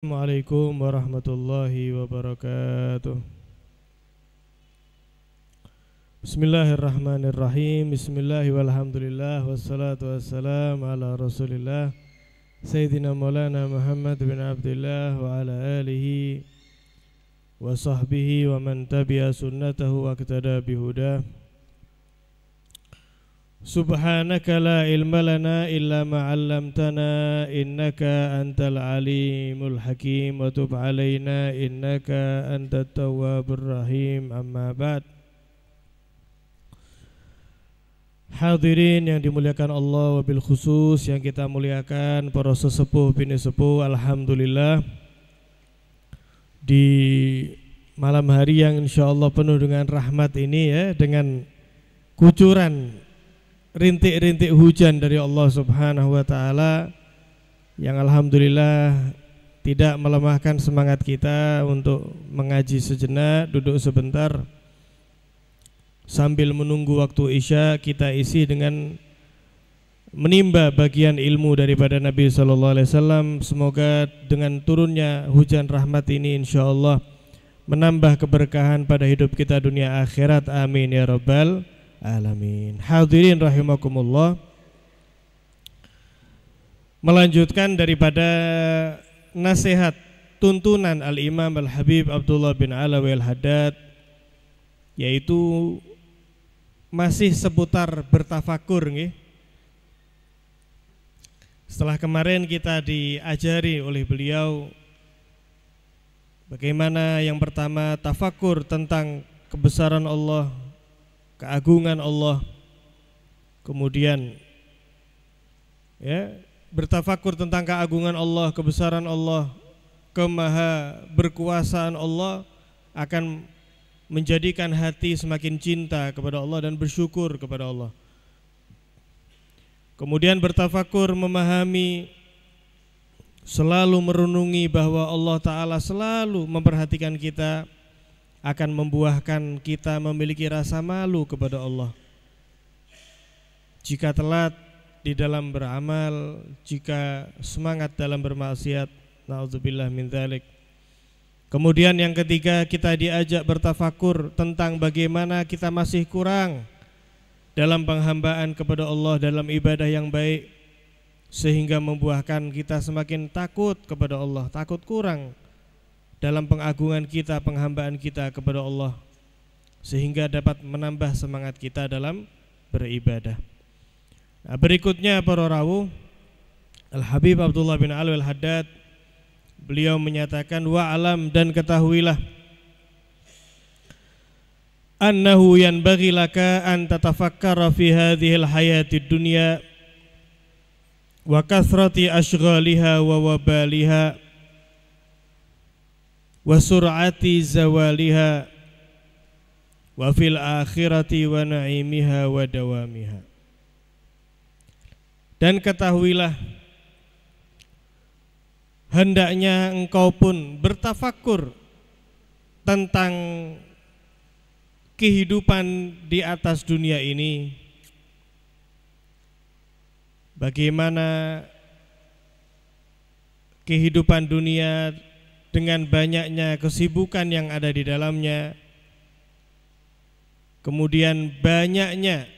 Assalamualaikum warahmatullahi wabarakatuh. Bismillahirrahmanirrahim. Bismillahirrahmanirrahim. Wassalatu wassalamu ala rasulillah Sayyidina Maulana Muhammad bin Abdullah wa ala alihi wa sahbihi wa man tabi'a sunnatahu wa iktada bihudah. Subhanaka la ilma lana illa ma 'allamtana innaka antal alimul hakim wa tub 'alaina innaka antat tawwabur rahim. Amma ba'd. Hadirin yang dimuliakan Allah, wabil khusus yang kita muliakan para sesepuh bini sepuh, alhamdulillah di malam hari yang insyaallah penuh dengan rahmat ini ya, dengan kucuran rintik-rintik hujan dari Allah Subhanahu wa taala yang alhamdulillah tidak melemahkan semangat kita untuk mengaji sejenak, duduk sebentar sambil menunggu waktu Isya. Kita isi dengan menimba bagian ilmu daripada Nabi sallallahu alaihi wasallam. Semoga dengan turunnya hujan rahmat ini insyaallah menambah keberkahan pada hidup kita dunia akhirat. Amin ya rabbal alamin. Hadirin rahimakumullah, melanjutkan daripada nasihat tuntunan Al-Imam Al-Habib Abdullah bin Alawi Al-Haddad, yaitu masih seputar bertafakur nggih. Setelah kemarin kita diajari oleh beliau bagaimana yang pertama tafakur tentang kebesaran Allah, keagungan Allah, kemudian ya bertafakur tentang keagungan Allah, kebesaran Allah, kemaha berkuasaan Allah akan menjadikan hati semakin cinta kepada Allah dan bersyukur kepada Allah. Kemudian bertafakur memahami, selalu merenungi bahwa Allah Ta'ala selalu memperhatikan kita, akan membuahkan kita memiliki rasa malu kepada Allah jika telat di dalam beramal, jika semangat dalam bermaksiat. Na'udzubillah min dzalik. Kemudian yang ketiga, kita diajak bertafakur tentang bagaimana kita masih kurang dalam penghambaan kepada Allah, dalam ibadah yang baik, sehingga membuahkan kita semakin takut kepada Allah, takut kurang dalam pengagungan kita, penghambaan kita kepada Allah, sehingga dapat menambah semangat kita dalam beribadah. Nah, berikutnya para rawuh, Al-Habib Abdullah bin Alawi Al-Haddad, beliau menyatakan, wa'alam, dan ketahuilah, annahu yanbaghi laka an tatafakkara fi hadhil hayatid dunya wa kathrati ashghaliha wa wabaliha wa sur'ati zawaliha wa fil akhirati wa na'imiha wa dawamiha. Dan ketahuilah, hendaknya engkau pun bertafakur tentang kehidupan di atas dunia ini, bagaimana kehidupan dunia dengan banyaknya kesibukan yang ada di dalamnya, kemudian banyaknya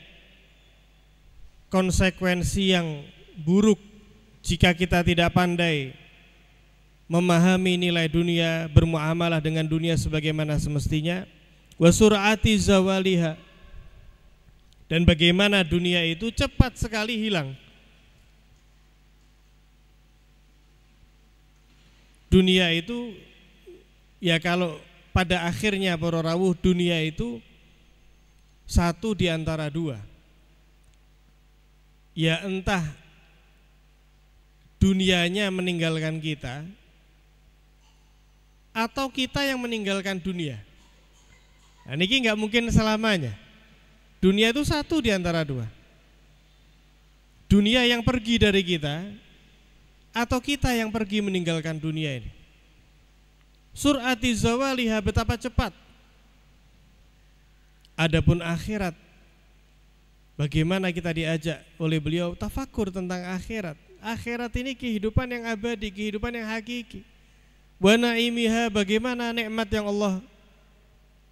konsekuensi yang buruk jika kita tidak pandai memahami nilai dunia, bermuamalah dengan dunia sebagaimana semestinya, wa sur'ati zawaliha, dan bagaimana dunia itu cepat sekali hilang. Dunia itu ya, kalau pada akhirnya para rawuh, dunia itu satu di antara dua. Ya entah dunianya meninggalkan kita atau kita yang meninggalkan dunia. Nah, ini nggak mungkin selamanya. Dunia itu satu di antara dua. Dunia yang pergi dari kita atau kita yang pergi meninggalkan dunia ini. Sur'ati zawaliha, betapa cepat. Adapun akhirat, bagaimana kita diajak oleh beliau tafakur tentang akhirat. Akhirat ini kehidupan yang abadi, kehidupan yang hakiki. wa naimiha, bagaimana nikmat yang Allah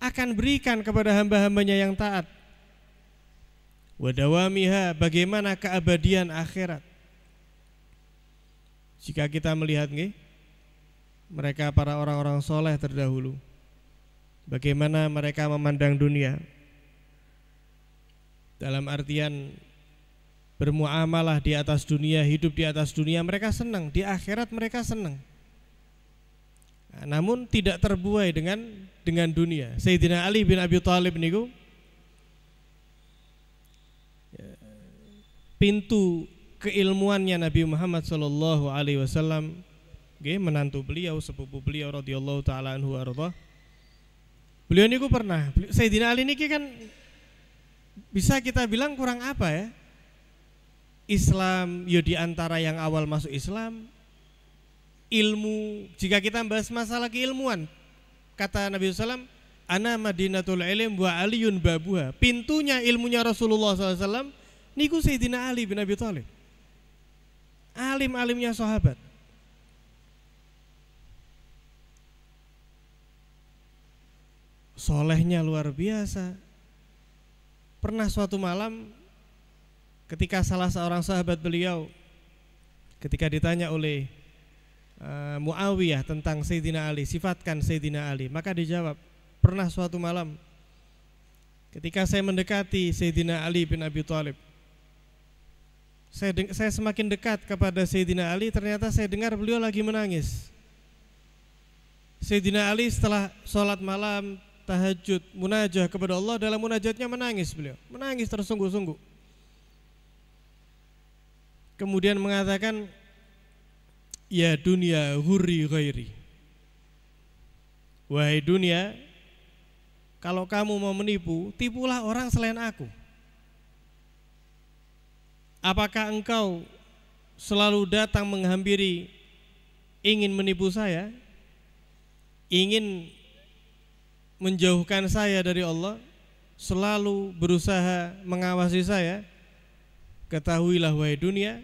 akan berikan kepada hamba-hambanya yang taat, wa dawamiha, bagaimana keabadian akhirat. Jika kita melihat mereka para orang-orang soleh terdahulu, bagaimana mereka memandang dunia, dalam artian bermuamalah di atas dunia, hidup di atas dunia, mereka senang, di akhirat mereka senang. Namun tidak terbuai dengan dunia. Sayyidina Ali bin Abi Thalib niku pintu keilmuannya Nabi Muhammad sallallahu alaihi wasallam, menantu beliau, sepupu beliau radhiyallahu taala anhu arda. Beliau niku pernah, Sayyidina Ali niki kan bisa kita bilang kurang apa ya? Islam yo di antara yang awal masuk Islam. Ilmu, jika kita bahas masalah keilmuan, kata Nabi SAW, ana madinatul ilm wa aliyun babuha. Pintunya ilmunya Rasulullah SAW niku Sayyidina Ali bin Abi Thalib, alim-alimnya sahabat. Solehnya luar biasa. Pernah suatu malam ketika salah seorang sahabat beliau, ketika ditanya oleh Muawiyah tentang Sayyidina Ali, sifatkan Sayyidina Ali, maka dijawab, pernah suatu malam ketika saya mendekati Sayyidina Ali bin Abi Thalib, saya semakin dekat kepada Sayyidina Ali, ternyata saya dengar beliau lagi menangis. Sayyidina Ali setelah sholat malam, tahajud, munajah kepada Allah, dalam munajatnya menangis, beliau menangis tersungguh-sungguh. Kemudian mengatakan, ya dunia hurri ghairi, wahai dunia, kalau kamu mau menipu, tipulah orang selain aku. Apakah engkau selalu datang menghampiri, ingin menipu saya, ingin menjauhkan saya dari Allah, selalu berusaha mengawasi saya? Ketahuilah wahai dunia,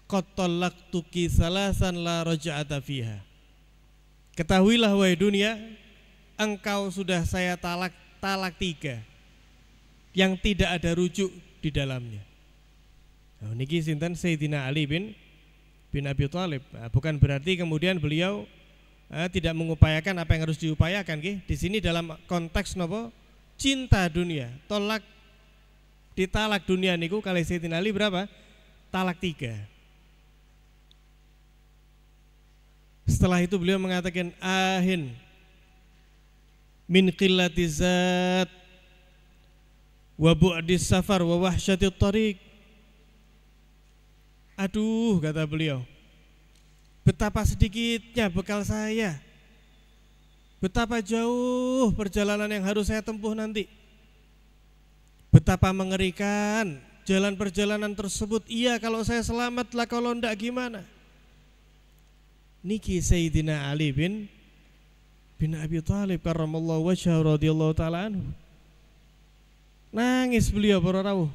qad talaqtuki salasan la raj'ata fiha. Ketahuilah wahai dunia, engkau sudah saya talak 3 yang tidak ada rujuk di dalamnya. Nah, niki sinten Sayyidina Ali bin Abi Thalib. Nah, bukan berarti kemudian beliau tidak mengupayakan apa yang harus diupayakan. Di sini dalam konteks nopo, cinta dunia, ditalak dunia niku kali Sayyidina Ali berapa? Talak 3. Setelah itu beliau mengatakan, ahin min qillati zat wa bu'dis safar wa wahsyatit tariq. Aduh, kata beliau, betapa sedikitnya bekal saya, betapa jauh perjalanan yang harus saya tempuh nanti, betapa mengerikan jalan perjalanan tersebut. Iya, kalau saya selamat lah, kalau enggak gimana? Niki Sayyidina Ali bin Abi Thalib karramallahu wajhahu radhiyallahu ta'ala anhu. Nangis beliau para rawuh.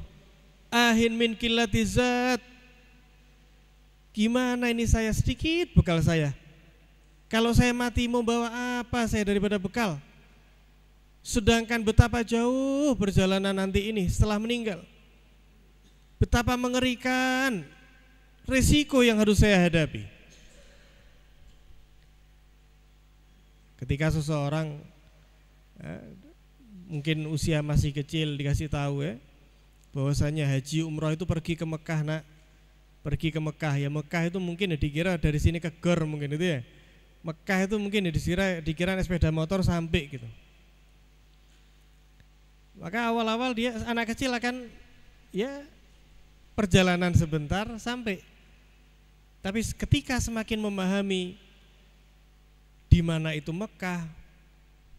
Ahin min qillati zat. Gimana ini saya, sedikit bekal saya. Kalau saya mati mau bawa apa saya daripada bekal? Sedangkan betapa jauh perjalanan nanti ini setelah meninggal. Betapa mengerikan risiko yang harus saya hadapi. Ketika seseorang mungkin usia masih kecil dikasih tahu bahwasanya haji umroh itu pergi ke Mekah, nak, pergi ke Mekah. Ya Mekah itu mungkin dikira dari sini ke Gor mungkin itu ya. Mekah itu mungkin dikira sepeda motor sampai gitu. Maka awal-awal dia anak kecil akan ya perjalanan sebentar sampai. Tapi ketika semakin memahami di mana itu Mekah,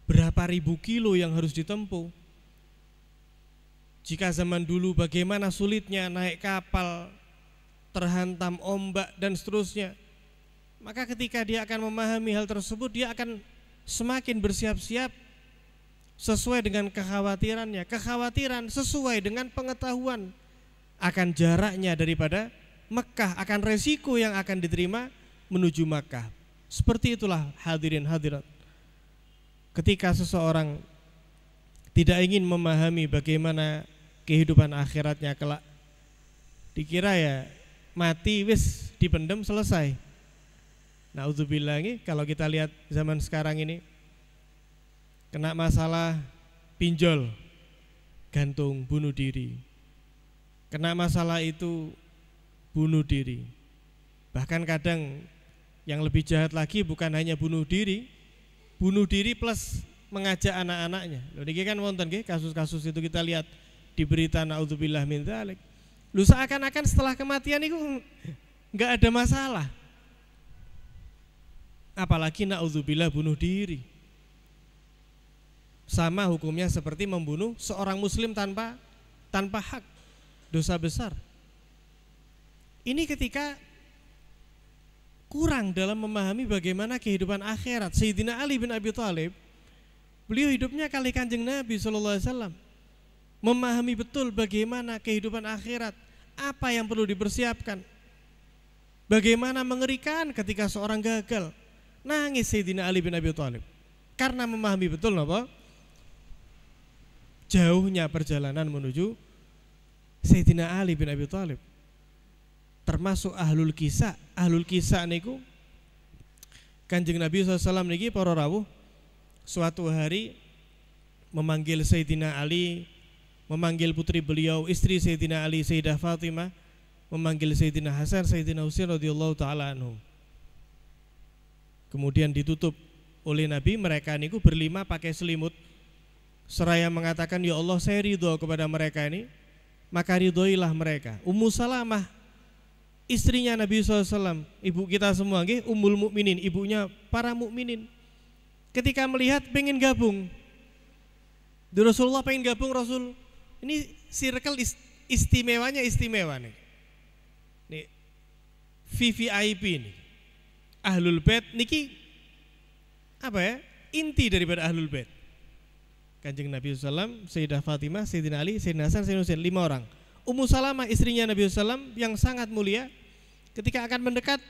berapa ribu kilo yang harus ditempuh. Jika zaman dulu bagaimana sulitnya naik kapal, terhantam ombak dan seterusnya, maka ketika dia akan memahami hal tersebut, dia akan semakin bersiap-siap sesuai dengan kekhawatirannya. Kekhawatiran sesuai dengan pengetahuan akan jaraknya daripada Mekah, akan resiko yang akan diterima menuju Mekah. Seperti itulah hadirin hadirat. Ketika seseorang tidak ingin memahami bagaimana kehidupan akhiratnya kelak, dikira ya mati wis dipendem selesai. Naudzubillah, kalau kita lihat zaman sekarang ini kena masalah pinjol, gantung, bunuh diri. Kena masalah itu bunuh diri. Bahkan kadang yang lebih jahat lagi bukan hanya bunuh diri plus mengajak anak-anaknya. Lho niki kan wonten nggih kasus-kasus itu kita lihat di berita, naudzubillah min dzalik. Lu seakan-akan setelah kematian itu enggak ada masalah. Apalagi naudzubillah bunuh diri. Sama hukumnya seperti membunuh seorang muslim tanpa hak. Dosa besar. Ini ketika kurang dalam memahami bagaimana kehidupan akhirat. Sayyidina Ali bin Abi Thalib, beliau hidupnya kali Kanjeng Nabi SAW, memahami betul bagaimana kehidupan akhirat, apa yang perlu dipersiapkan, bagaimana mengerikan ketika seorang gagal. Nangis Sayyidina Ali bin Abi Thalib karena memahami betul apa? Jauhnya perjalanan menuju Sayyidina Ali bin Abi Thalib. Termasuk ahlul kisah niku Kanjeng Nabi SAW niki para rawuh suatu hari memanggil Sayyidina Ali, memanggil putri beliau, istri Sayyidina Ali, Sayyidah Fatimah, memanggil Sayyidina Hasan, Sayyidina Husain radhiyallahu taala anhum. Kemudian ditutup oleh Nabi, mereka niku berlima pakai selimut seraya mengatakan, ya Allah saya ridho kepada mereka ini, maka ridhoilah mereka. Ummu Salamah, istrinya Nabi SAW, ibu kita semua, Ummul Mukminin, ibunya para mukminin, ketika melihat pengen gabung, di Rasulullah pengen gabung, Rasul ini circle istimewanya istimewa nih, VVIP nih, Ahlul Bait niki apa ya, inti daripada Ahlul Bait. Kanjeng Nabi SAW, Sayyidah Fatimah, Sayyidina Ali, Sayyidina Hasan, Sayyidina Husain, 5 orang. Ummu Salamah istrinya Nabi SAW yang sangat mulia, ketika akan mendekat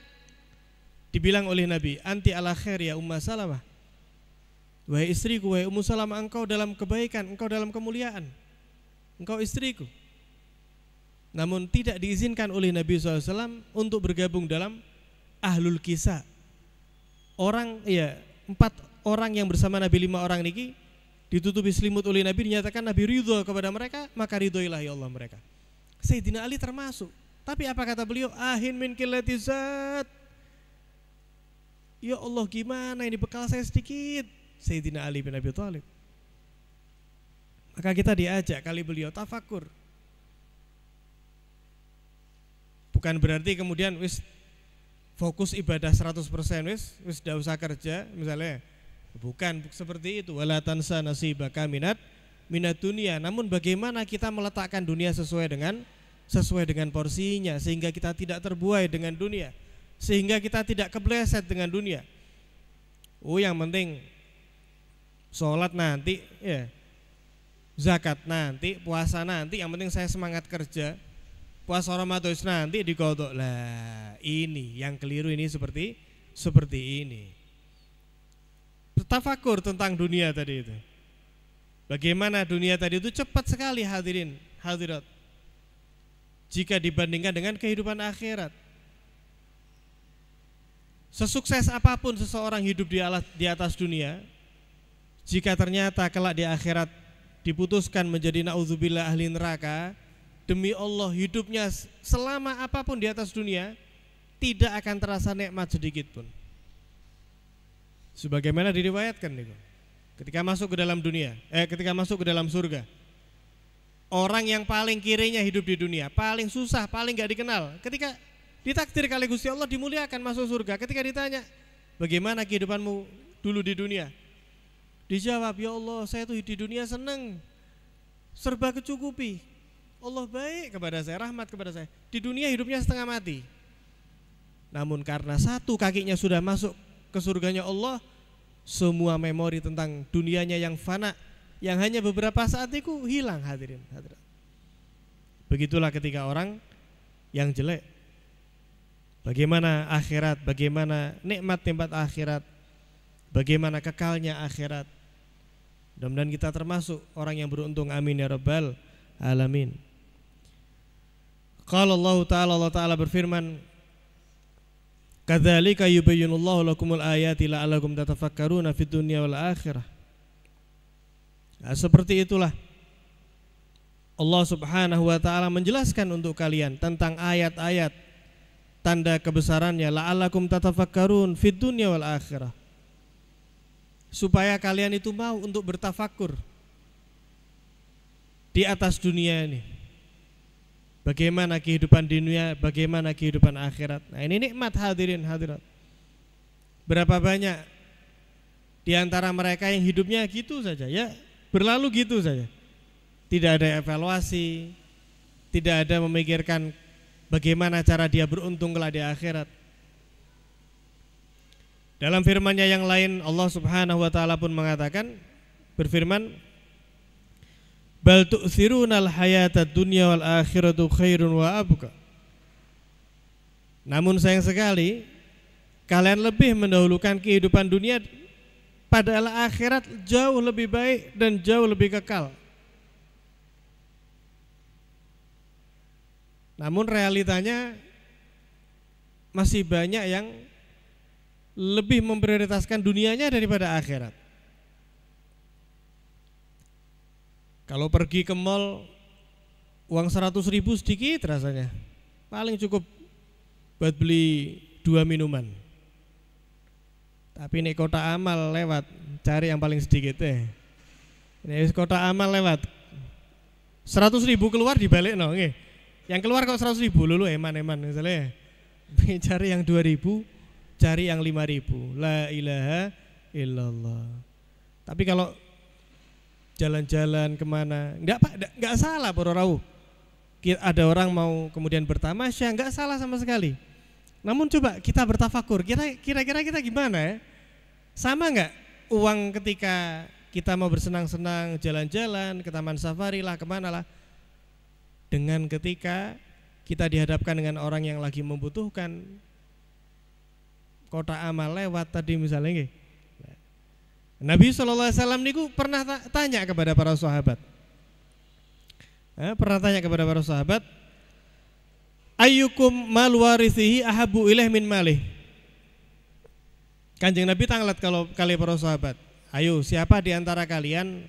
dibilang oleh Nabi, anti ala khair ya Ummu Salamah, wahai istriku, wahai Ummu Salamah, engkau dalam kebaikan, engkau dalam kemuliaan, engkau istriku. Namun tidak diizinkan oleh Nabi SAW untuk bergabung dalam ahlul kisah. Orang ya 4 orang yang bersama Nabi, 5 orang niki ditutupi selimut oleh Nabi, dinyatakan Nabi ridho kepada mereka, maka ridhoilah ya Allah mereka. Sayyidina Ali termasuk. Tapi apa kata beliau? Ahin min qillati zat. Ya Allah gimana ini, bekal saya sedikit. Sayyidina Ali bin Abi Thalib. Maka kita diajak kali beliau tafakur. Bukan berarti kemudian wis fokus ibadah 100% wis tidak usah kerja misalnya. Bukan seperti itu. Wala tansa nasibaka minat dunia. Namun bagaimana kita meletakkan dunia sesuai dengan porsinya, sehingga kita tidak terbuai dengan dunia, sehingga kita tidak kepleset dengan dunia. Oh yang penting sholat nanti, ya, zakat nanti, puasa nanti, yang penting saya semangat kerja. Puasa Ramadan nanti digodok. Lah ini yang keliru, ini seperti ini. Tafakur tentang dunia tadi itu. Bagaimana dunia tadi itu cepat sekali hadirin hadirat jika dibandingkan dengan kehidupan akhirat. Sesukses apapun seseorang hidup di atas dunia, jika ternyata kelak di akhirat diputuskan menjadi naudzubillah ahli neraka, demi Allah hidupnya selama apapun di atas dunia tidak akan terasa nikmat sedikit pun. Sebagaimana diriwayatkan nih, ketika masuk ke dalam surga, orang yang paling kirinya hidup di dunia, paling susah, paling gak dikenal, ketika ditakdir kali Gusti Allah dimuliakan masuk surga, ketika ditanya bagaimana kehidupanmu dulu di dunia, dijawab, ya Allah saya tuh di dunia seneng, serba kecukupi, Allah baik kepada saya, rahmat kepada saya. Di dunia hidupnya setengah mati, namun karena satu kakinya sudah masuk ke surganya Allah, semua memori tentang dunianya yang fana, yang hanya beberapa saat itu hilang hadirin hadirat. Begitulah ketika orang yang jelek. bagaimana akhirat, bagaimana nikmat-nikmat akhirat, bagaimana kekalnya akhirat. Mudah-mudahan kita termasuk orang yang beruntung, amin ya rabbal alamin. Qala Allah Ta'ala berfirman, kadzalika yubayyinullahu lakumul ayati la'allakum tatafakkaruna fid dunya wal akhirah. Nah, seperti itulah Allah Subhanahu wa taala menjelaskan untuk kalian tentang ayat-ayat tanda kebesarannya, la'allakum tatafakkarun fid dunya wal akhirah. Supaya kalian itu mau untuk bertafakur di atas dunia ini. Bagaimana kehidupan dunia, bagaimana kehidupan akhirat. Nah, ini nikmat hadirin hadirat. Berapa banyak di antara mereka yang hidupnya gitu saja, ya berlalu gitu saja. Tidak ada evaluasi, tidak ada memikirkan bagaimana cara dia beruntung kelak di akhirat. Dalam firman-Nya yang lain, Allah Subhanahu wa taala pun mengatakan, berfirman, bal tu'thirunal hayatad dunya wal akhiratu khairun wa abqa. Namun sayang sekali kalian lebih mendahulukan kehidupan dunia, padahal akhirat jauh lebih baik dan jauh lebih kekal. Namun realitanya masih banyak yang lebih memprioritaskan dunianya daripada akhirat. Kalau pergi ke mall, uang 100.000 sedikit rasanya, paling cukup buat beli 2 minuman. Tapi ini kota amal lewat, cari yang paling sedikit deh. Ini kota amal lewat, 100.000 keluar dibalik no, nggih. Yang keluar kok 100.000 lulu eman-eman misalnya. Cari yang 2.000, cari yang 5.000. La ilaha illallah. Tapi kalau jalan-jalan kemana, enggak salah para rawuh. Ada orang mau kemudian bertamasya, enggak salah sama sekali. Namun coba kita bertafakur, kira-kira kita gimana ya? Sama enggak uang ketika kita mau bersenang-senang, jalan-jalan ke taman safari lah, kemana lah, dengan ketika kita dihadapkan dengan orang yang lagi membutuhkan, kota amal lewat tadi misalnya nggih. Nabi SAW niku pernah tanya kepada para sahabat. Ayyukum mal warithihi ahabu ilaih min malih. Kanjeng Nabi tanglet kalau kali para sahabat. Ayo, siapa di antara kalian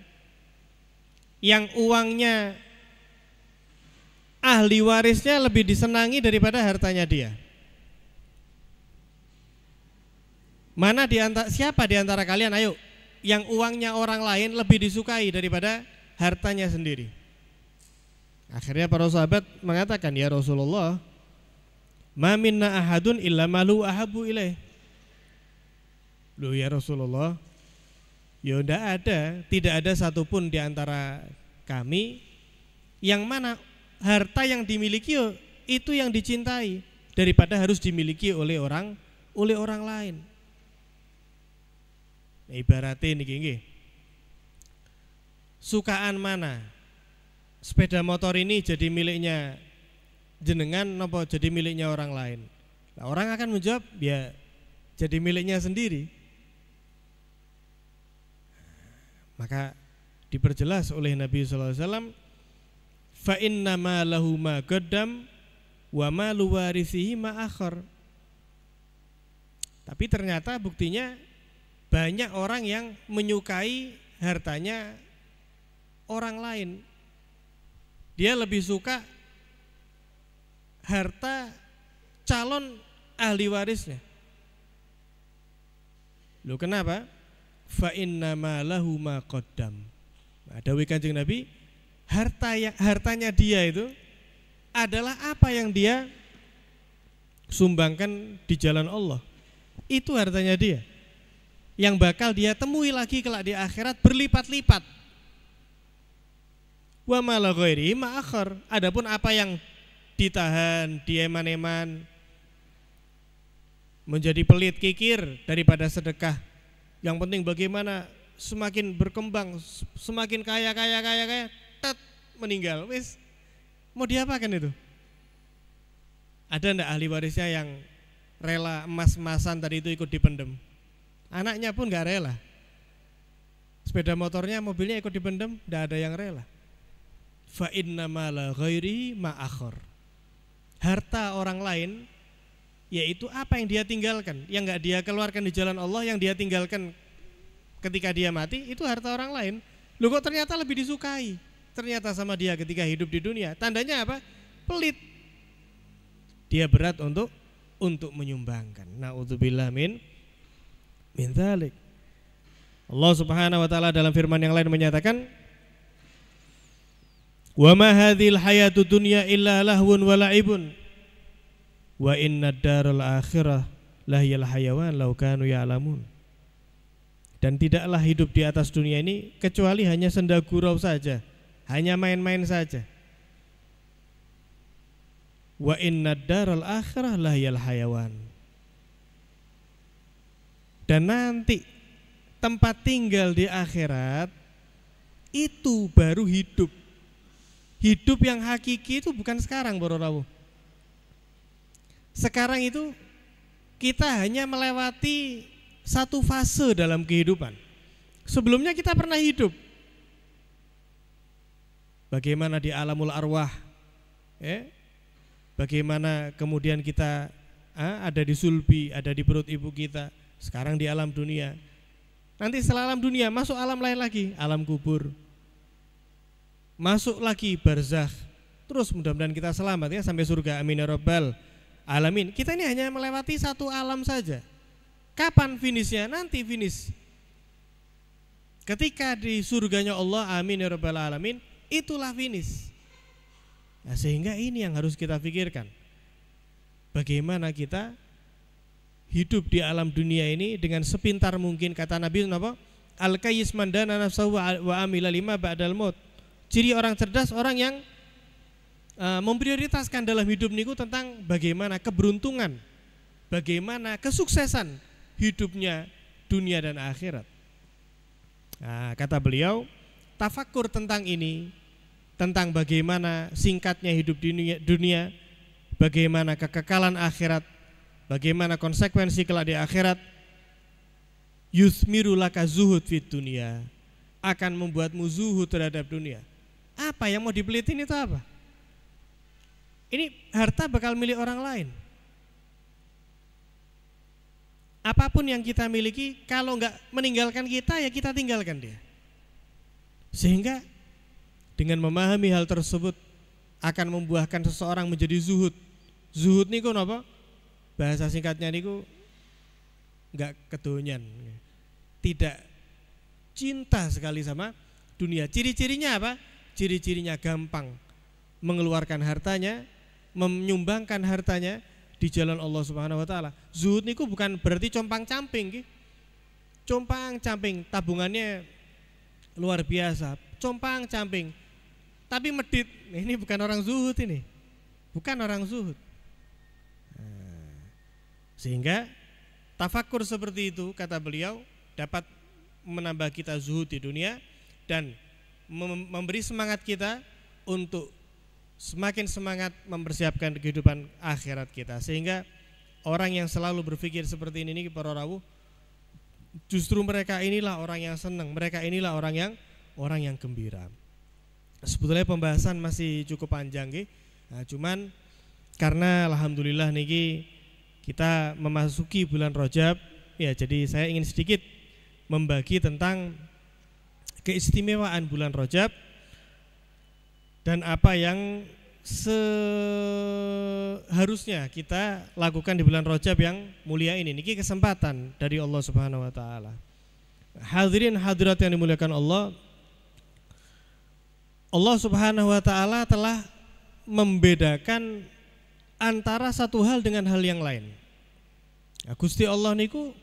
yang uangnya ahli warisnya lebih disenangi daripada hartanya dia? Siapa di antara kalian, ayo, yang uangnya orang lain lebih disukai daripada hartanya sendiri? Akhirnya para sahabat mengatakan, ya Rasulullah, ma minna ahadun illa malu ahabu ilaih. Loh ya Rasulullah, ya tidak ada satupun di antara kami yang mana harta yang dimiliki itu yang dicintai daripada harus dimiliki oleh orang lain. Nah, ibaratnya niki, sukaan mana sepeda motor ini jadi miliknya jenengan apa jadi miliknya orang lain? Nah, orang akan menjawab, ya jadi miliknya sendiri. Maka diperjelas oleh Nabi SAW, fa inna ma lahu ma qaddam wa ma lu warithihi ma akhar. Tapi ternyata buktinya banyak orang yang menyukai hartanya orang lain. Dia lebih suka harta calon ahli warisnya. Loh kenapa? Fa inna ma lahu ma qaddam. Dawuh Kanjeng Nabi, hartanya dia itu adalah apa yang dia sumbangkan di jalan Allah. Itu hartanya dia, yang bakal dia temui lagi kelak di akhirat berlipat-lipat. Wa ma la ghairi ma akhar. Adapun apa yang ditahan, dieman-eman, menjadi pelit kikir daripada sedekah. Yang penting bagaimana semakin berkembang, semakin kaya, meninggal. Wis mau diapakan itu? Ada enggak ahli warisnya yang rela emas-emasan tadi itu ikut dipendem. Anaknya pun nggak rela. Sepeda motornya, mobilnya ikut dipendem, tidak ada yang rela. Fa inna mala ghairi ma akhor. Harta orang lain, yaitu apa yang dia tinggalkan, yang nggak dia keluarkan di jalan Allah, yang dia tinggalkan ketika dia mati, itu harta orang lain. Loh kok ternyata lebih disukai ternyata sama dia ketika hidup di dunia. Tandanya apa? Pelit. Dia berat untuk menyumbangkan. Na'udzubillah min dzalik. Allah Subhanahu wa taala dalam firman yang lain menyatakan, "Wa ma hadzil hayatud dunya illa lahwun wa la'ibun wa innad daral akhirah lahiyal hayawan law kanu ya'lamun." Dan tidaklah hidup di atas dunia ini kecuali hanya senda gurau saja, hanya main-main saja. Wa innad daral akhirah lahiyal hayawan. Dan nanti tempat tinggal di akhirat itu baru hidup. Hidup yang hakiki itu bukan sekarang, Bro Rawuh. Sekarang itu kita hanya melewati satu fase dalam kehidupan. Sebelumnya kita pernah hidup. Bagaimana di alamul arwah, bagaimana kemudian kita ada di sulbi, ada di perut ibu kita. Sekarang di alam dunia. Nanti setelah alam dunia masuk alam lain lagi, alam kubur. Masuk lagi barzakh. Terus mudah-mudahan kita selamat ya sampai surga, amin ya rabbal alamin. Kita ini hanya melewati satu alam saja. Kapan finishnya? Nanti finish. Ketika di surganya Allah, amin ya rabbal alamin, itulah finish. Nah, sehingga ini yang harus kita pikirkan. Bagaimana kita hidup di alam dunia ini dengan sepintar mungkin, kata Nabi apa? Al-qayyis man dana nafsahu wa amila lima ba'dal maut. Ciri orang cerdas, orang yang memprioritaskan dalam hidup niku tentang bagaimana keberuntungan, bagaimana kesuksesan hidupnya dunia dan akhirat. Nah, kata beliau, tafakur tentang ini, tentang bagaimana singkatnya hidup di dunia, bagaimana kekekalan akhirat, bagaimana konsekuensi kelak di akhirat, yuthmiru laka zuhud fit dunia, akan membuatmu zuhud terhadap dunia. Apa yang mau dipelitin itu apa? Ini harta bakal milik orang lain. Apapun yang kita miliki, kalau enggak meninggalkan kita, ya kita tinggalkan dia. Sehingga dengan memahami hal tersebut akan membuahkan seseorang menjadi zuhud. Zuhud niku napa? Bahasa singkatnya niku enggak kedonyan. Tidak cinta sekali sama dunia. Ciri-cirinya apa? Ciri-cirinya gampang mengeluarkan hartanya, menyumbangkan hartanya di jalan Allah Subhanahu wa taala. Zuhud niku bukan berarti compang-camping. Compang-camping, tabungannya luar biasa, compang-camping. Tapi medit, ini bukan orang zuhud ini. Bukan orang zuhud. Sehingga tafakur seperti itu, kata beliau, dapat menambah kita zuhud di dunia dan memberi semangat kita untuk semakin semangat mempersiapkan kehidupan akhirat kita. Sehingga orang yang selalu berpikir seperti ini para rawuh, justru mereka inilah orang yang senang, mereka inilah orang yang gembira. Sebetulnya pembahasan masih cukup panjang nggih. Nah, cuman karena alhamdulillah niki kita memasuki bulan Rajab, ya jadi saya ingin sedikit membagi tentang keistimewaan bulan Rajab dan apa yang seharusnya kita lakukan di bulan Rajab yang mulia ini. Niki kesempatan dari Allah Subhanahu wa taala. Hadirin hadirat yang dimuliakan Allah, Allah Subhanahu wa taala telah membedakan antara satu hal dengan hal yang lain. Nah, Gusti Allah niku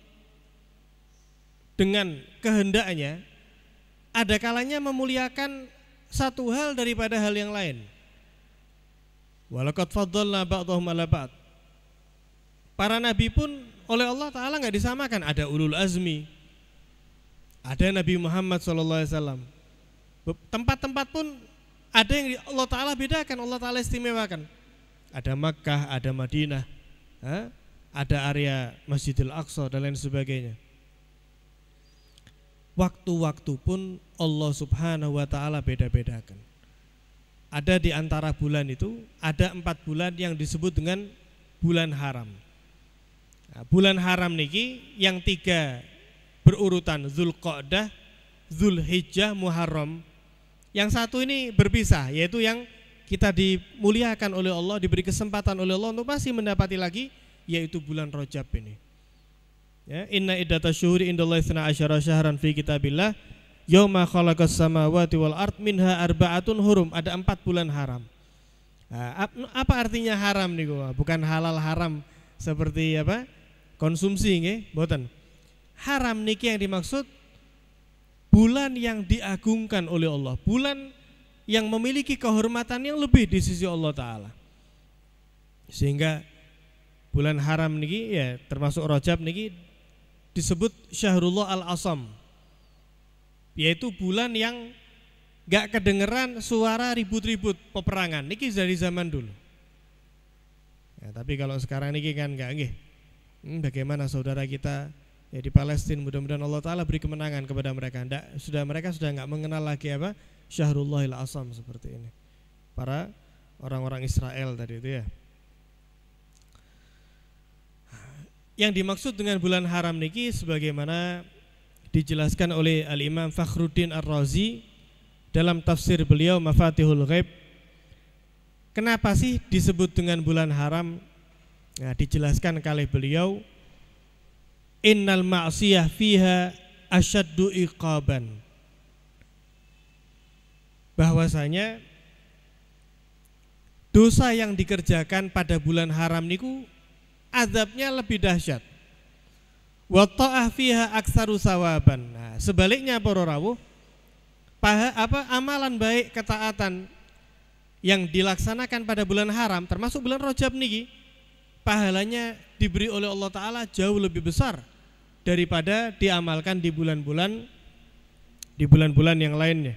dengan kehendaknya ada kalanya memuliakan satu hal daripada hal yang lain. Walaqad faddalna ba'dahum 'ala ba'd. Para nabi pun oleh Allah taala enggak disamakan, ada ulul azmi. Ada Nabi Muhammad SAW. Tempat-tempat pun ada yang Allah taala bedakan, Allah taala istimewakan. Ada Makkah, ada Madinah, ada area Masjidil Aqsa dan lain sebagainya. Waktu-waktu pun Allah Subhanahu wa ta'ala beda-bedakan. Ada di antara bulan itu, ada 4 bulan yang disebut dengan bulan haram. Nah, bulan haram niki yang 3 berurutan, Dzulqa'dah, Dzulhijjah, Muharram. Yang 1 ini berpisah, yaitu yang kita dimuliakan oleh Allah, diberi kesempatan oleh Allah untuk masih mendapati lagi, yaitu bulan Rajab ini. Ya, inna iddatash syuhuri indallahi 12 syahran fi kitabillah yauma khalaqas samawati wal ard minha arba'atun hurum. Ada 4 bulan haram. Nah, apa artinya haram niku? Bukan halal haram seperti apa? Konsumsi nggih, mboten. Haram niki yang dimaksud bulan yang diagungkan oleh Allah, bulan yang memiliki kehormatan yang lebih di sisi Allah Ta'ala. Sehingga bulan haram niki ya termasuk Rajab niki disebut Syahrullah Al-Asam, yaitu bulan yang gak kedengeran suara ribut-ribut peperangan. Niki dari zaman dulu ya, tapi kalau sekarang niki kan gak nggih. Bagaimana saudara kita ya di Palestina, mudah-mudahan Allah Ta'ala beri kemenangan kepada mereka. Mereka sudah gak mengenal lagi apa Syahrullah Al-Asam seperti ini, para orang-orang Israel tadi itu ya. Yang dimaksud dengan bulan haram niki sebagaimana dijelaskan oleh Al-Imam Fakhruddin Ar-Razi dalam tafsir beliau Mafatihul Ghaib. Kenapa sih disebut dengan bulan haram? Nah, dijelaskan oleh beliau, innal ma'siyah fiha asyaddu iqaban. Bahwasanya dosa yang dikerjakan pada bulan haram niku azabnya lebih dahsyat. Wa ta'ah fiha aktsaru sawaban. Nah, sebaliknya para rawuh, amalan baik ketaatan yang dilaksanakan pada bulan haram termasuk bulan Rajab niki, pahalanya diberi oleh Allah Ta'ala jauh lebih besar daripada diamalkan di bulan-bulan yang lainnya.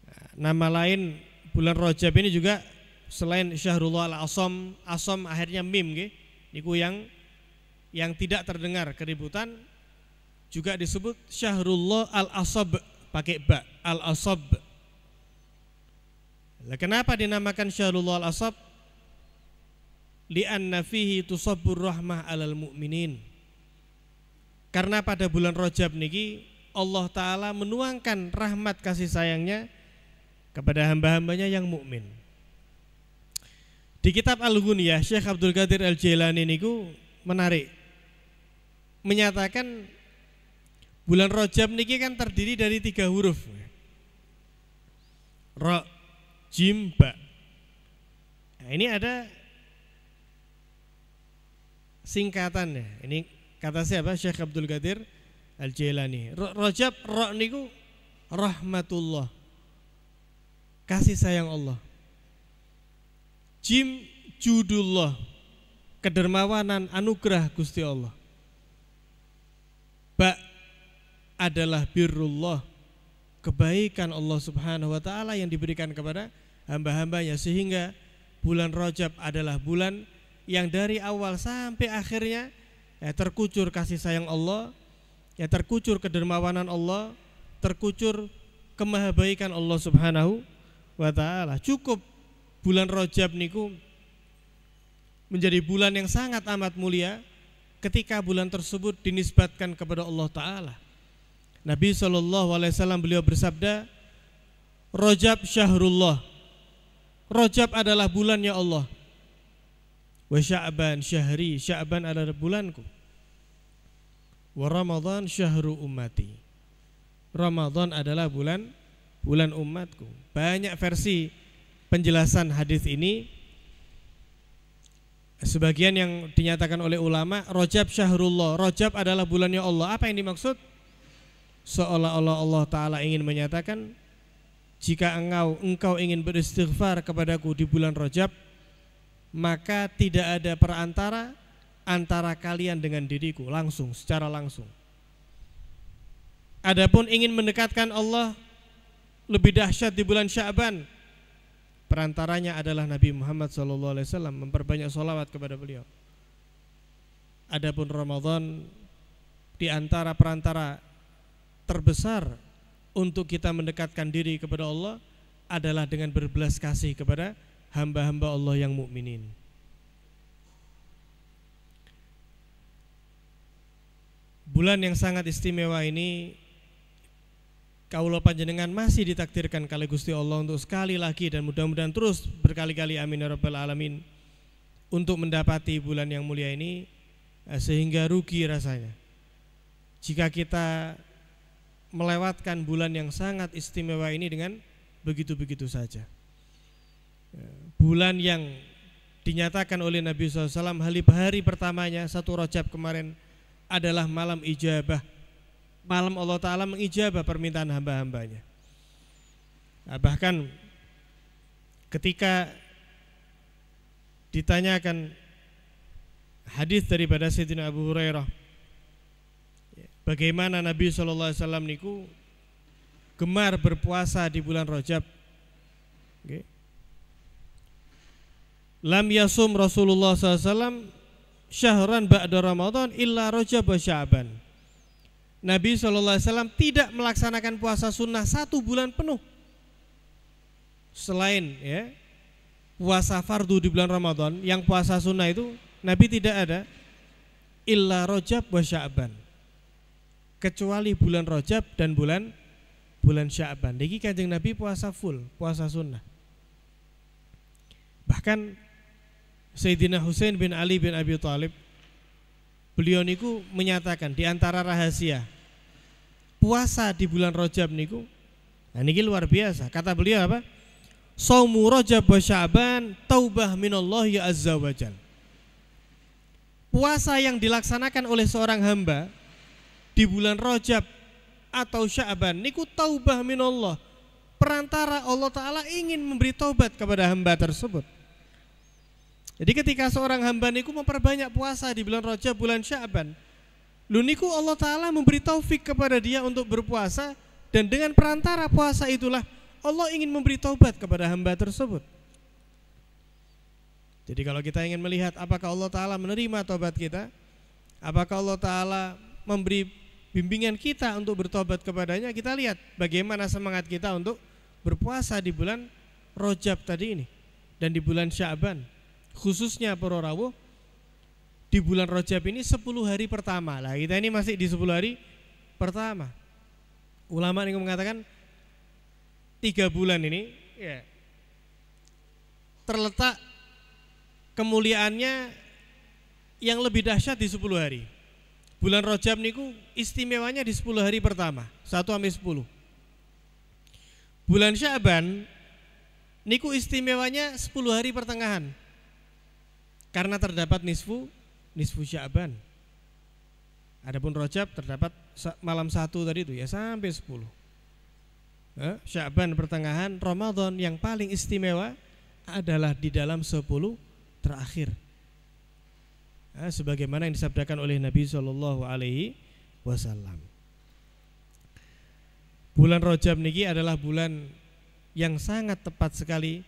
Nah, nama lain bulan Rajab ini juga selain Syahrullah Al-Asam, asam akhirnya mim nggih, niku yang tidak terdengar keributan, juga disebut Syahrullah Al-Asab pakai ba, Al-Asab. Lah kenapa dinamakan Syahrullah Al-Asab? Li'anna fihi tusabbur rahmah 'alal mu'minin. Karena pada bulan Rajab niki Allah Ta'ala menuangkan rahmat kasih sayangnya kepada hamba-hambanya yang mukmin. Di kitab Al-Ghunyah, Syekh Abdul Qadir Al-Jailani niku menarik, menyatakan bulan Rajab niki kan terdiri dari 3 huruf, Ra, Jim, Ba. Nah, ini ada singkatannya. Ini kata siapa? Syekh Abdul Qadir Al-Jailani. Rajab, Ra niku rahmatullah, kasih sayang Allah. Jim, judullah, kedermawanan anugerah Gusti Allah. Ba adalah birrullah, kebaikan Allah Subhanahu wa Ta'ala yang diberikan kepada hamba-hambanya. Sehingga bulan Rajab adalah bulan yang dari awal sampai akhirnya ya, terkucur kasih sayang Allah, ya, terkucur kedermawanan Allah, terkucur kemahabaikan Allah Subhanahu wa Ta'ala. Cukup bulan Rajab niku menjadi bulan yang sangat amat mulia ketika bulan tersebut dinisbatkan kepada Allah Ta'ala. Nabi SAW beliau bersabda, Rajab syahrullah, Rajab adalah bulannya Allah. Wa Sya'ban syahri, Sya'ban adalah bulanku. Wa Ramadan syahru ummati, Ramadan adalah bulan umatku. Banyak versi penjelasan hadis ini. Sebagian yang dinyatakan oleh ulama, Rajab syahrullah, Rajab adalah bulannya Allah. Apa yang dimaksud? Seolah-olah Allah Ta'ala ingin menyatakan, jika engkau ingin beristighfar kepadaku di bulan Rajab, maka tidak ada perantara antara kalian dengan diriku, langsung, secara langsung. Adapun ingin mendekatkan Allah lebih dahsyat di bulan Sya'ban, perantaranya adalah Nabi Muhammad SAW, memperbanyak sholawat kepada beliau. Adapun Ramadan, di antara perantara terbesar untuk kita mendekatkan diri kepada Allah adalah dengan berbelas kasih kepada hamba-hamba Allah yang mukminin. Bulan yang sangat istimewa ini kaula panjenengan masih ditakdirkan kali Gusti Allah untuk sekali lagi dan mudah-mudahan terus berkali-kali amin ya rabbal alamin untuk mendapati bulan yang mulia ini, sehingga rugi rasanya jika kita melewatkan bulan yang sangat istimewa ini dengan begitu-begitu saja. Bulan yang dinyatakan oleh Nabi SAW hari pertamanya 1 Rajab kemarin adalah malam ijabah, malam Allah Ta'ala mengijabah permintaan hamba-hambanya. Bahkan ketika ditanyakan hadis daripada Sayyidina Abu Hurairah, bagaimana Nabi SAW niku gemar berpuasa di bulan Rajab. Lam yasum Rasulullah SAW syahran ba'da Ramadan illa Rajab wa Sya'ban. Nabi SAW tidak melaksanakan puasa sunnah 1 bulan penuh selain puasa fardu di bulan Ramadan. Yang puasa sunnah itu Nabi tidak ada illa Rajab wa Sya'ban, kecuali bulan Rajab dan bulan Sya'ban. Niki Kanjeng Nabi puasa full, puasa sunnah. Bahkan Sayyidina Husain bin Ali bin Abi Thalib, beliau niku menyatakan di antara rahasia puasa di bulan Rajab niku, nah niki luar biasa. Kata beliau apa? Shaumu Rajab wa Sya'ban taubah minallahi azza wajal. Puasa yang dilaksanakan oleh seorang hamba di bulan Rajab atau Sya'ban niku taubah minallah, perantara Allah Ta'ala ingin memberi taubat kepada hamba tersebut. Jadi ketika seorang hamba niku memperbanyak puasa di bulan Rajab, bulan Sya'ban, lu niku Allah Ta'ala memberi taufik kepada dia untuk berpuasa, dan dengan perantara puasa itulah Allah ingin memberi taubat kepada hamba tersebut. Jadi kalau kita ingin melihat apakah Allah Ta'ala menerima taubat kita, apakah Allah Ta'ala memberi bimbingan kita untuk bertobat kepadanya, kita lihat bagaimana semangat kita untuk berpuasa di bulan Rajab tadi ini dan di bulan Sya'ban. Khususnya para rawuh di bulan Rajab ini 10 hari pertama. Lah kita ini masih di 10 hari pertama. Ulama ini mengatakan 3 bulan ini terletak kemuliaannya yang lebih dahsyat di 10 hari. Bulan Rajab niku istimewanya di 10 hari pertama, 1 sampai 10. Bulan Sya'ban niku istimewanya 10 hari pertengahan, karena terdapat nisfu Sya'ban. Adapun Rajab terdapat malam 1 tadi itu sampai 10. Sya'ban pertengahan, Ramadan yang paling istimewa adalah di dalam 10 terakhir. Sebagaimana yang disabdakan oleh Nabi SAW. Bulan Rajab niki adalah bulan yang sangat tepat sekali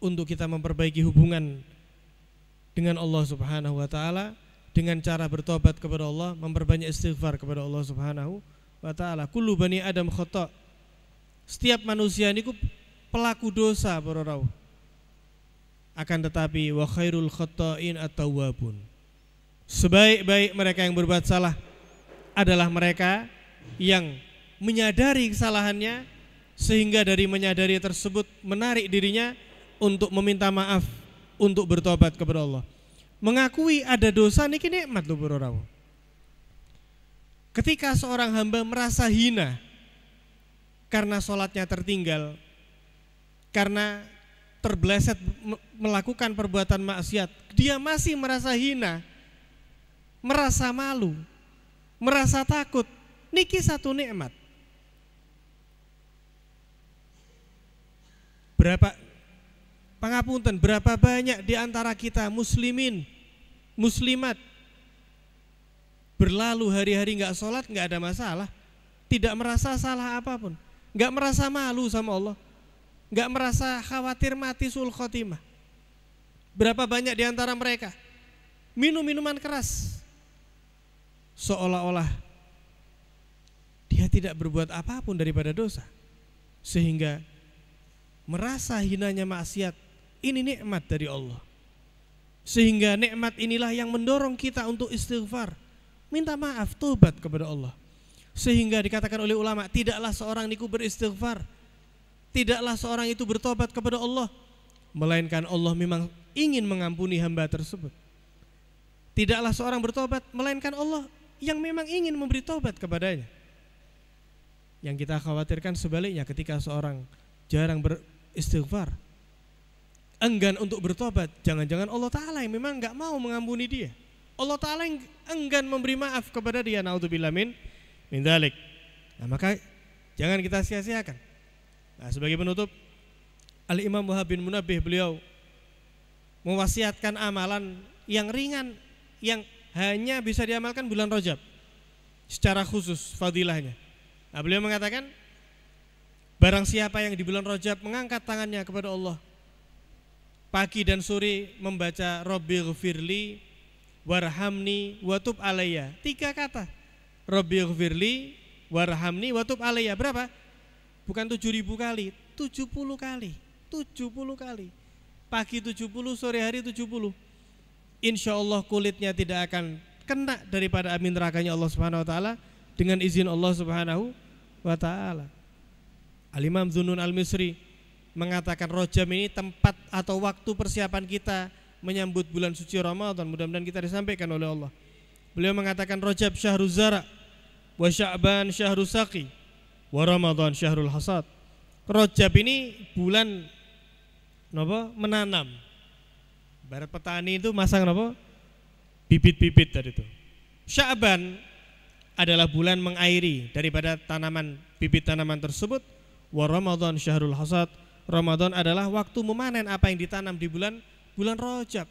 untuk kita memperbaiki hubungan dengan Allah Subhanahu wa taala dengan cara bertobat kepada Allah, memperbanyak istighfar kepada Allah Subhanahu wa taala. Kullu bani Adam khata'. Setiap manusia niku pelaku dosa para rawuh. Akan tetapi wa khairul khata'in at-tawwabun. Sebaik-baik mereka yang berbuat salah adalah mereka yang menyadari kesalahannya, sehingga dari menyadari tersebut menarik dirinya untuk meminta maaf, untuk bertobat kepada Allah. Mengakui ada dosa niki nikmat lho para rawuh. Ketika seorang hamba merasa hina karena sholatnya tertinggal, karena terbeleset melakukan perbuatan maksiat, dia masih merasa hina, merasa malu, merasa takut, niki satu nikmat. Berapa banyak di antara kita muslimin, muslimat berlalu hari-hari nggak sholat, nggak ada masalah, tidak merasa salah apapun, nggak merasa malu sama Allah. nggak merasa khawatir mati suul khotimah. Berapa banyak di antara mereka minum minuman keras, seolah-olah dia tidak berbuat apapun daripada dosa, sehingga merasa hinanya maksiat ini nikmat dari Allah. Sehingga nikmat inilah yang mendorong kita untuk istighfar, minta maaf, tobat kepada Allah. Sehingga dikatakan oleh ulama, tidaklah seorang niku beristighfar, tidaklah seorang itu bertobat kepada Allah, melainkan Allah memang ingin mengampuni hamba tersebut. Tidaklah seorang bertobat, melainkan Allah yang memang ingin memberi tobat kepadanya. Yang kita khawatirkan sebaliknya, ketika seorang jarang beristighfar, enggan untuk bertobat, jangan-jangan Allah Ta'ala yang memang gak mau mengampuni dia. Allah Ta'ala yang enggan memberi maaf kepada dia. Na'udzubillah min dzalik. Nah, maka jangan kita sia-siakan. Nah, sebagai penutup, Al-Imam Wahab bin Munabbih, beliau mewasiatkan amalan yang ringan, yang hanya bisa diamalkan bulan Rajab secara khusus fadilahnya. Nah, beliau mengatakan, barang siapa yang di bulan Rajab mengangkat tangannya kepada Allah pagi dan sore membaca Rabbighfirli warhamni watub alayya, 3 kata, Rabbighfirli warhamni watub alayya, berapa? Bukan 7.000 kali, 70 kali, 70 kali, pagi 70, sore hari 70. Insya Allah kulitnya tidak akan kena daripada api nerakanya Allah Subhanahu Wa Taala dengan izin Allah Subhanahu Wa Taala. Al-Imam Dzunun Al-Misri mengatakan Rajab ini tempat atau waktu persiapan kita menyambut bulan suci Ramadan. Mudah-mudahan kita disampaikan oleh Allah. Beliau mengatakan Rajab syahruz zara wa Sya'ban syahrus saqi wa Ramadan syahrul hasad. Rajab ini bulan napa? Menanam. Barat petani itu masang napa? Bibit-bibit tadi itu. Sya'ban adalah bulan mengairi daripada tanaman, bibit tanaman tersebut. Wa Ramadan syahrul hasad. Ramadan adalah waktu memanen apa yang ditanam di bulan Rajab.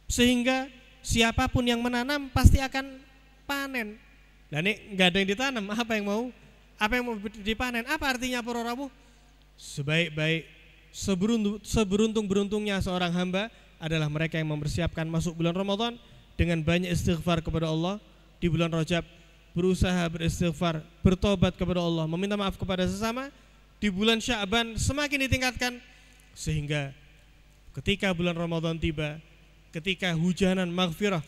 Sehingga siapapun yang menanam pasti akan panen. Nah, ini enggak ada yang ditanam, apa yang mau dipanen? Apa artinya para rawuh? Sebaik-baik, seberuntung-beruntungnya seorang hamba adalah mereka yang mempersiapkan masuk bulan Ramadan dengan banyak istighfar kepada Allah di bulan Rajab, berusaha beristighfar, bertobat kepada Allah, meminta maaf kepada sesama. Di bulan Sya'ban semakin ditingkatkan, sehingga ketika bulan Ramadan tiba, ketika hujanan maghfirah,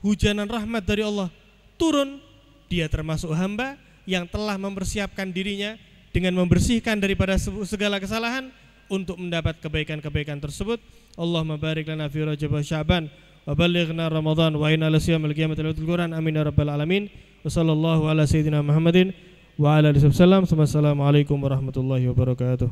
hujanan rahmat dari Allah turun, dia termasuk hamba yang telah mempersiapkan dirinya dengan membersihkan daripada segala kesalahan untuk mendapat kebaikan-kebaikan tersebut. Allahumma barik lana fi Rajab wa Sya'ban wa ballighna Ramadan wa inna ala siyamil qiyamati lailatul Qur'an, amin ya rabbal alamin. Wa sallallahu ala sayyidina Muhammadin wa ala alihi wasallam. Assalamualaikum warahmatullahi wabarakatuh.